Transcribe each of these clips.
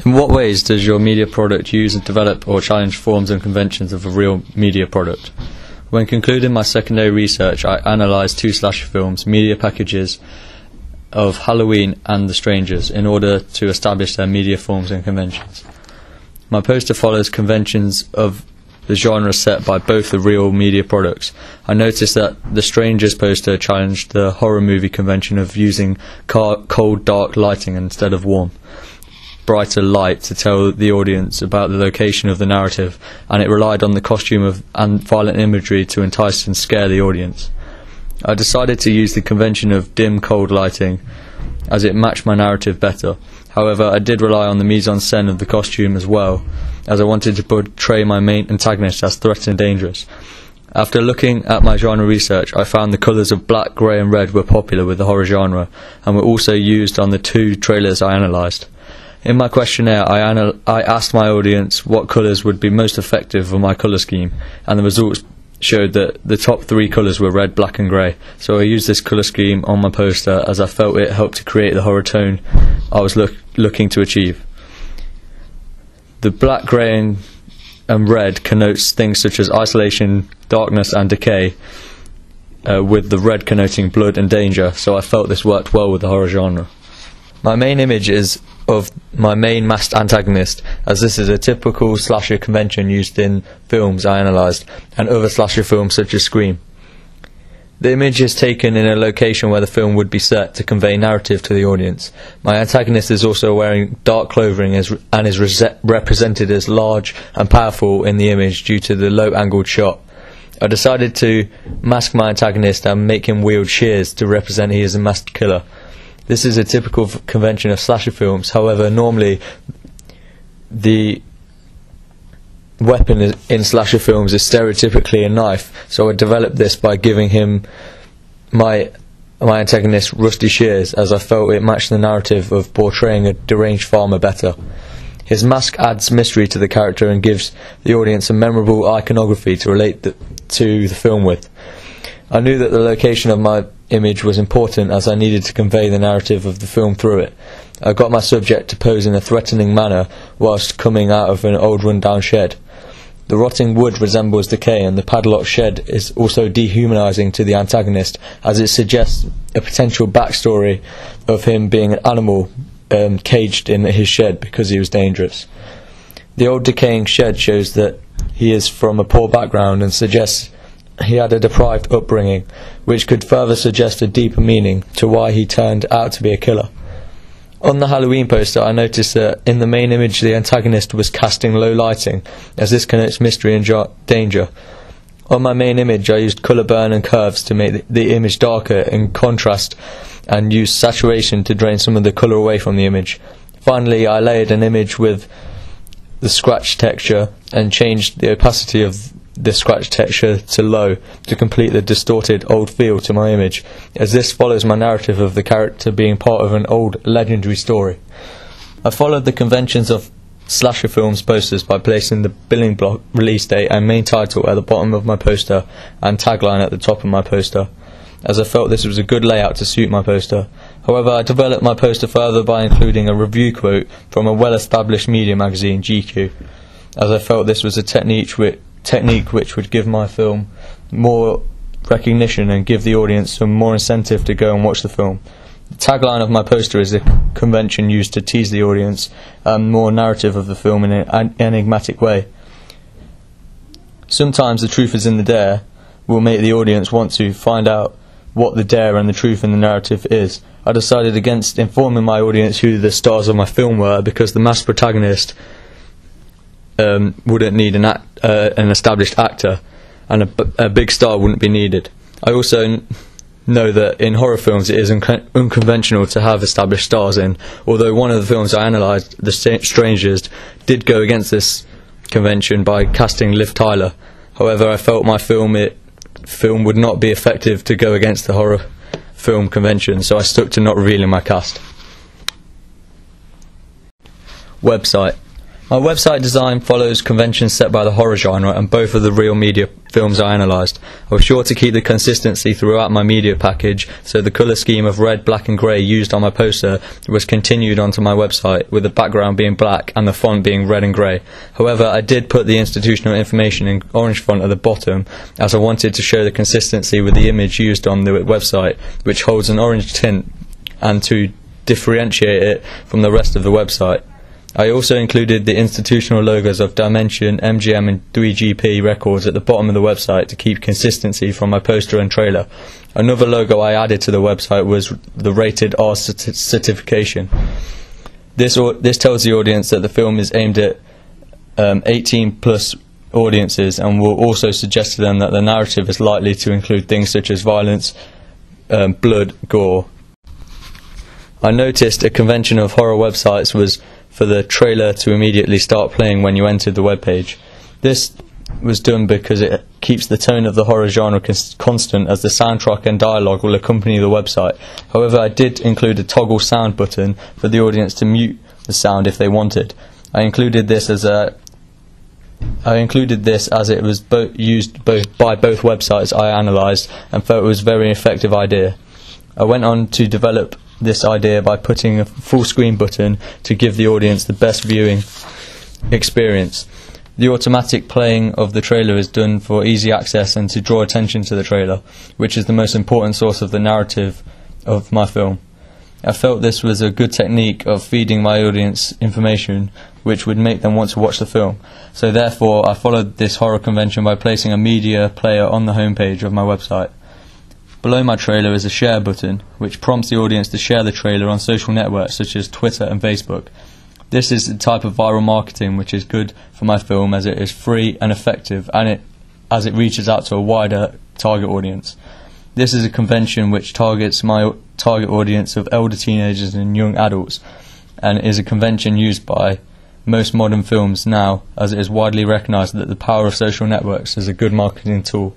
In what ways does your media product use and develop or challenge forms and conventions of a real media product? When concluding my secondary research, I analysed 2 slasher films, media packages of Halloween and The Strangers, in order to establish their media forms and conventions. My poster follows conventions of the genre set by both the real media products. I noticed that The Strangers poster challenged the horror movie convention of using cold, dark lighting instead of warm, brighter light to tell the audience about the location of the narrative, and it relied on the costume and violent imagery to entice and scare the audience. I decided to use the convention of dim, cold lighting as it matched my narrative better. However, I did rely on the mise-en-scène of the costume as well, as I wanted to portray my main antagonist as threatened and dangerous. After looking at my genre research, I found the colours of black, grey and red were popular with the horror genre, and were also used on the 2 trailers I analysed. In my questionnaire, I asked my audience what colours would be most effective for my colour scheme, and the results showed that the top 3 colours were red, black and grey, so I used this colour scheme on my poster as I felt it helped to create the horror tone I was looking to achieve. The black, grey and red connotes things such as isolation, darkness and decay, with the red connoting blood and danger, so I felt this worked well with the horror genre. My main image is of my main masked antagonist, as this is a typical slasher convention used in films I analysed, and other slasher films such as Scream. The image is taken in a location where the film would be set to convey narrative to the audience. My antagonist is also wearing dark clothing and is represented as large and powerful in the image due to the low-angled shot. I decided to mask my antagonist and make him wield shears to represent he is a masked killer. This is a typical convention of slasher films. However, normally the weapon in slasher films is stereotypically a knife, so I developed this by giving him my antagonist rusty shears, as I felt it matched the narrative of portraying a deranged farmer better. His mask adds mystery to the character and gives the audience a memorable iconography to relate to the film with. I knew that the location of my image was important, as I needed to convey the narrative of the film through it. I got my subject to pose in a threatening manner whilst coming out of an old run-down shed. The rotting wood resembles decay, and the padlocked shed is also dehumanising to the antagonist, as it suggests a potential backstory of him being an animal caged in his shed because he was dangerous. The old decaying shed shows that he is from a poor background and suggests he had a deprived upbringing, which could further suggest a deeper meaning to why he turned out to be a killer. On the Halloween poster, I noticed that in the main image the antagonist was casting low lighting, as this connotes mystery and danger. On my main image I used colour burn and curves to make the image darker in contrast, and used saturation to drain some of the colour away from the image. Finally, I layered an image with the scratch texture and changed the opacity of the scratch texture to low to complete the distorted old feel to my image, as this follows my narrative of the character being part of an old legendary story. I followed the conventions of slasher films posters by placing the billing block, release date and main title at the bottom of my poster and tagline at the top of my poster, as I felt this was a good layout to suit my poster. However, I developed my poster further by including a review quote from a well-established media magazine, GQ, as I felt this was a technique which would give my film more recognition and give the audience some more incentive to go and watch the film. The tagline of my poster is a convention used to tease the audience and more narrative of the film in an enigmatic way. Sometimes the truth is in the dare will make the audience want to find out what the dare and the truth in the narrative is. I decided against informing my audience who the stars of my film were, because the masked protagonist wouldn't need an established actor, and a big star wouldn't be needed. I also know that in horror films it is unconventional to have established stars in, although one of the films I analysed, The Strangers, did go against this convention by casting Liv Tyler. However, I felt my film would not be effective to go against the horror film convention, so I stuck to not revealing my cast. Website My website design follows conventions set by the horror genre and both of the real media films I analysed. I was sure to keep the consistency throughout my media package, so the colour scheme of red, black and grey used on my poster was continued onto my website, with the background being black and the font being red and grey. However, I did put the institutional information in orange font at the bottom, as I wanted to show the consistency with the image used on the website, which holds an orange tint, and to differentiate it from the rest of the website. I also included the institutional logos of Dimension, MGM and 3GP Records at the bottom of the website to keep consistency from my poster and trailer. Another logo I added to the website was the rated R certification. This tells the audience that the film is aimed at 18 plus audiences, and will also suggest to them that the narrative is likely to include things such as violence, blood, gore. I noticed a convention of horror websites was for the trailer to immediately start playing when you entered the webpage. This was done because it keeps the tone of the horror genre constant, as the soundtrack and dialogue will accompany the website. However, I did include a toggle sound button for the audience to mute the sound if they wanted. I included this as it was used by both websites I analysed, and felt it was a very effective idea. I went on to develop this idea by putting a full screen button to give the audience the best viewing experience. The automatic playing of the trailer is done for easy access and to draw attention to the trailer, which is the most important source of the narrative of my film. I felt this was a good technique of feeding my audience information which would make them want to watch the film. So therefore I followed this horror convention by placing a media player on the homepage of my website. Below my trailer is a share button, which prompts the audience to share the trailer on social networks such as Twitter and Facebook. This is a type of viral marketing which is good for my film, as it is free and effective, and as it reaches out to a wider target audience. This is a convention which targets my target audience of elder teenagers and young adults, and is a convention used by most modern films now, as it is widely recognised that the power of social networks is a good marketing tool.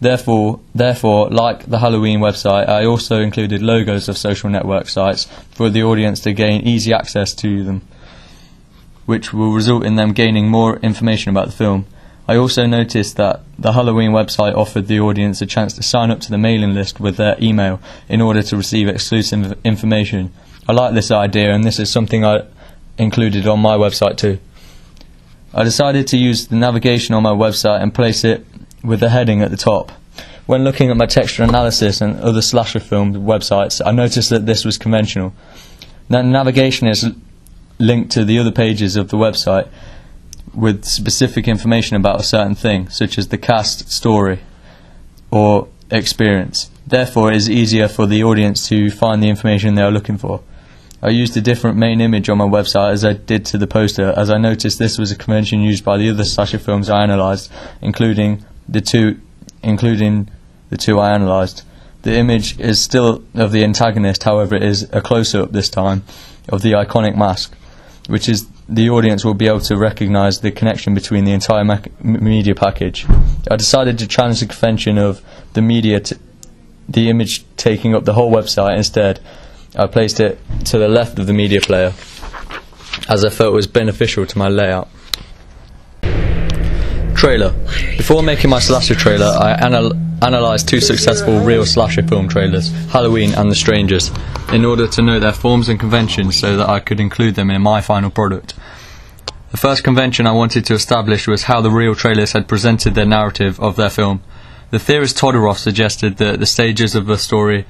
Therefore, like the Halloween website, I also included logos of social network sites for the audience to gain easy access to them, which will result in them gaining more information about the film. I also noticed that the Halloween website offered the audience a chance to sign up to the mailing list with their email in order to receive exclusive information. I like this idea, and this is something I included on my website too. I decided to use the navigation on my website and place it with the heading at the top. When looking at my texture analysis and other slasher film websites, I noticed that this was conventional. Now, navigation is linked to the other pages of the website with specific information about a certain thing, such as the cast, story, or experience. Therefore, it is easier for the audience to find the information they are looking for. I used a different main image on my website as I did to the poster, as I noticed this was a convention used by the other slasher films I analysed, including the two I analysed. The image is still of the antagonist, however it is a close-up this time of the iconic mask, which is the audience will be able to recognise the connection between the entire media package. I decided to challenge the convention of the image taking up the whole website. Instead, I placed it to the left of the media player, as I felt it was beneficial to my layout. Trailer. Before making my slasher trailer, I analysed two successful real slasher film trailers, Halloween and The Strangers, in order to know their forms and conventions so that I could include them in my final product. The first convention I wanted to establish was how the real trailers had presented their narrative of their film. The theorist Todorov suggested that the stages of the story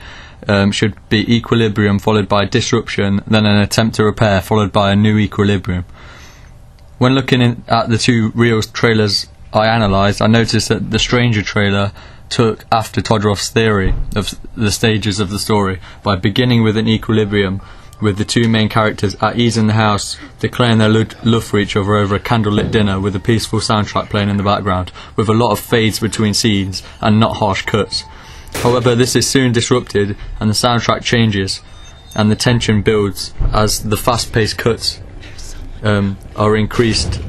should be equilibrium followed by disruption, then an attempt to repair followed by a new equilibrium. When looking at the two real trailers I analysed, I noticed that the Stranger trailer took after Todorov's theory of the stages of the story by beginning with an equilibrium with the two main characters at ease in the house, declaring their love for each other over a candlelit dinner with a peaceful soundtrack playing in the background, with a lot of fades between scenes and not harsh cuts. However, this is soon disrupted and the soundtrack changes and the tension builds as the fast-paced cuts are increased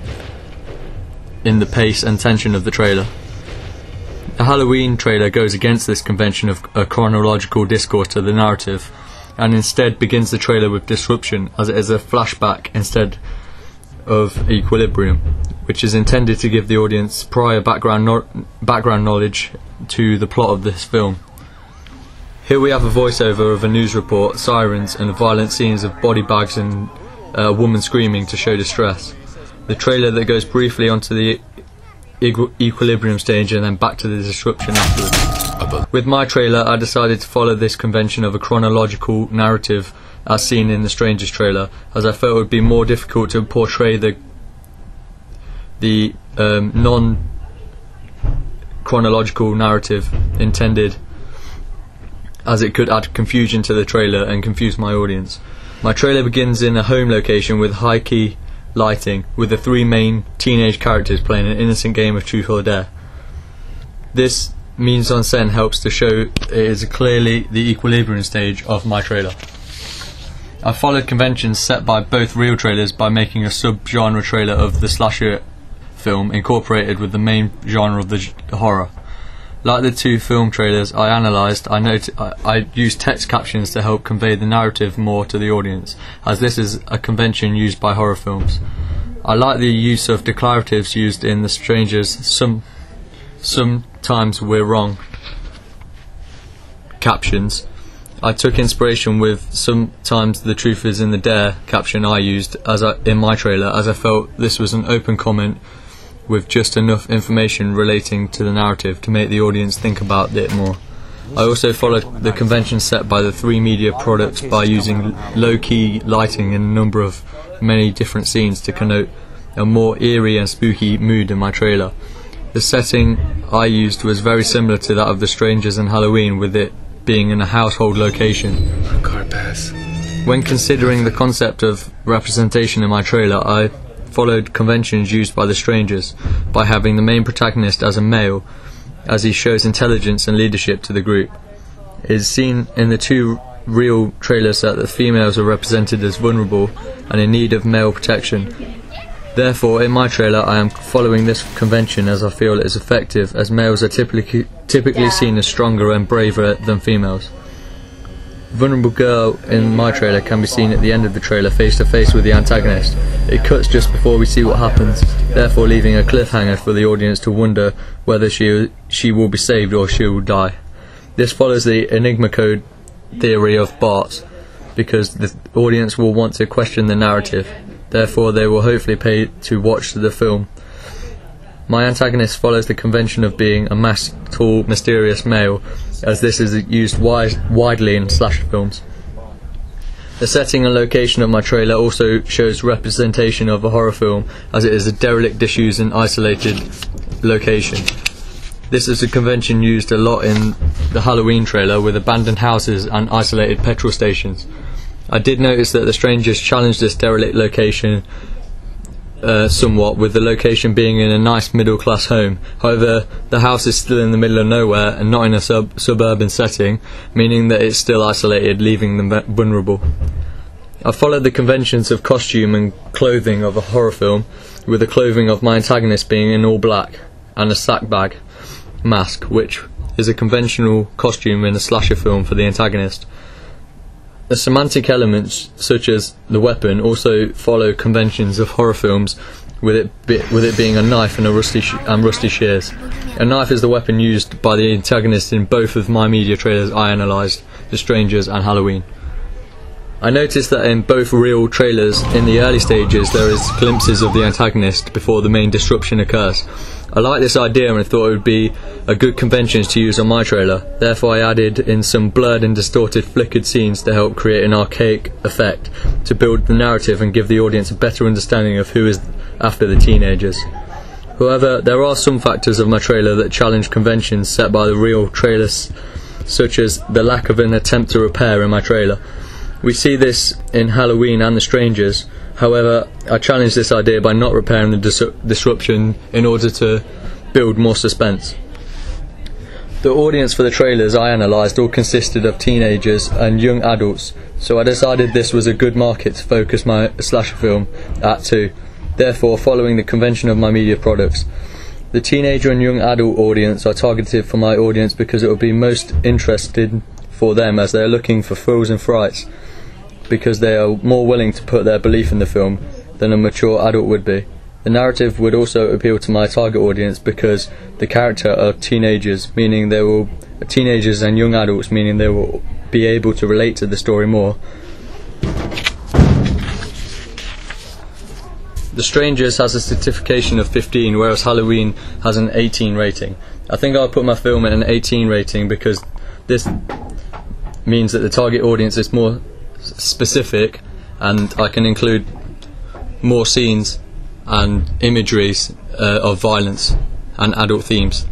in the pace and tension of the trailer. The Halloween trailer goes against this convention of a chronological discourse to the narrative, and instead begins the trailer with disruption, as it is a flashback instead of Equilibrium, which is intended to give the audience prior background knowledge to the plot of this film. Here we have a voiceover of a news report, sirens, and violent scenes of body bags and a woman screaming to show distress. The trailer that goes briefly onto the Equilibrium stage and then back to the description afterwards. With my trailer, I decided to follow this convention of a chronological narrative as seen in the Strangers trailer, as I felt it would be more difficult to portray the non-chronological narrative intended, as it could add confusion to the trailer and confuse my audience. My trailer begins in a home location with high-key lighting, with the three main teenage characters playing an innocent game of truth or dare. This mise en scène helps to show it is clearly the Equilibrium stage of my trailer. I followed conventions set by both real trailers by making a sub-genre trailer of the slasher film incorporated with the main genre of the horror. Like the two film trailers I analysed, I used text captions to help convey the narrative more to the audience, as this is a convention used by horror films. I like the use of declaratives used in The Strangers. Sometimes we're wrong captions. I took inspiration with "sometimes the truth is in the dare" caption I used in my trailer, as I felt this was an open comment with just enough information relating to the narrative to make the audience think about it more. I also followed the convention set by the three media products by using low-key lighting in a number of many different scenes to connote a more eerie and spooky mood in my trailer. The setting I used was very similar to that of The Strangers and Halloween, with it being in a household location. Car pass. When considering the concept of representation in my trailer, I followed conventions used by The Strangers by having the main protagonist as a male, as he shows intelligence and leadership to the group. It is seen in the two real trailers that the females are represented as vulnerable and in need of male protection. Therefore, in my trailer I am following this convention as I feel it is effective, as males are typically seen as stronger and braver than females. Vulnerable girl in my trailer can be seen at the end of the trailer face to face with the antagonist. It cuts just before we see what happens, therefore leaving a cliffhanger for the audience to wonder whether she will be saved or she will die. This follows the Enigma code theory of Bart's, because the audience will want to question the narrative, therefore they will hopefully pay to watch the film. My antagonist follows the convention of being a masked, tall, mysterious male, as this is used widely in slasher films. The setting and location of my trailer also shows representation of a horror film, as it is a derelict disused and isolated location. This is a convention used a lot in the Halloween trailer, with abandoned houses and isolated petrol stations. I did notice that The Strangers challenged this derelict location somewhat, with the location being in a nice middle-class home. However, the house is still in the middle of nowhere and not in a suburban setting, meaning that it's still isolated, leaving them vulnerable. I followed the conventions of costume and clothing of a horror film, with the clothing of my antagonist being in all black and a sack bag mask, which is a conventional costume in a slasher film for the antagonist. The semantic elements, such as the weapon, also follow conventions of horror films, with it being a knife and rusty shears. A knife is the weapon used by the antagonist in both of my media trailers I analysed, The Strangers and Halloween. I noticed that in both real trailers, in the early stages, there is glimpses of the antagonist before the main disruption occurs. I like this idea and I thought it would be a good convention to use on my trailer. Therefore I added in some blurred and distorted flickered scenes to help create an archaic effect, to build the narrative and give the audience a better understanding of who is after the teenagers. However, there are some factors of my trailer that challenge conventions set by the real trailers, such as the lack of an attempt to repair in my trailer. We see this in Halloween and The Strangers. However, I challenged this idea by not repairing the disruption in order to build more suspense. The audience for the trailers I analysed all consisted of teenagers and young adults, so I decided this was a good market to focus my slasher film at too, therefore following the convention of my media products. The teenager and young adult audience are targeted for my audience because it will be most interested for them, as they are looking for thrills and frights, because they are more willing to put their belief in the film than a mature adult would be. The narrative would also appeal to my target audience because the character are teenagers, meaning teenagers and young adults, meaning they will be able to relate to the story more. The Strangers has a certification of 15, whereas Halloween has an 18 rating. I think I'll put my film at an 18 rating because this means that the target audience is more specific, and I can include more scenes and imageries of violence and adult themes.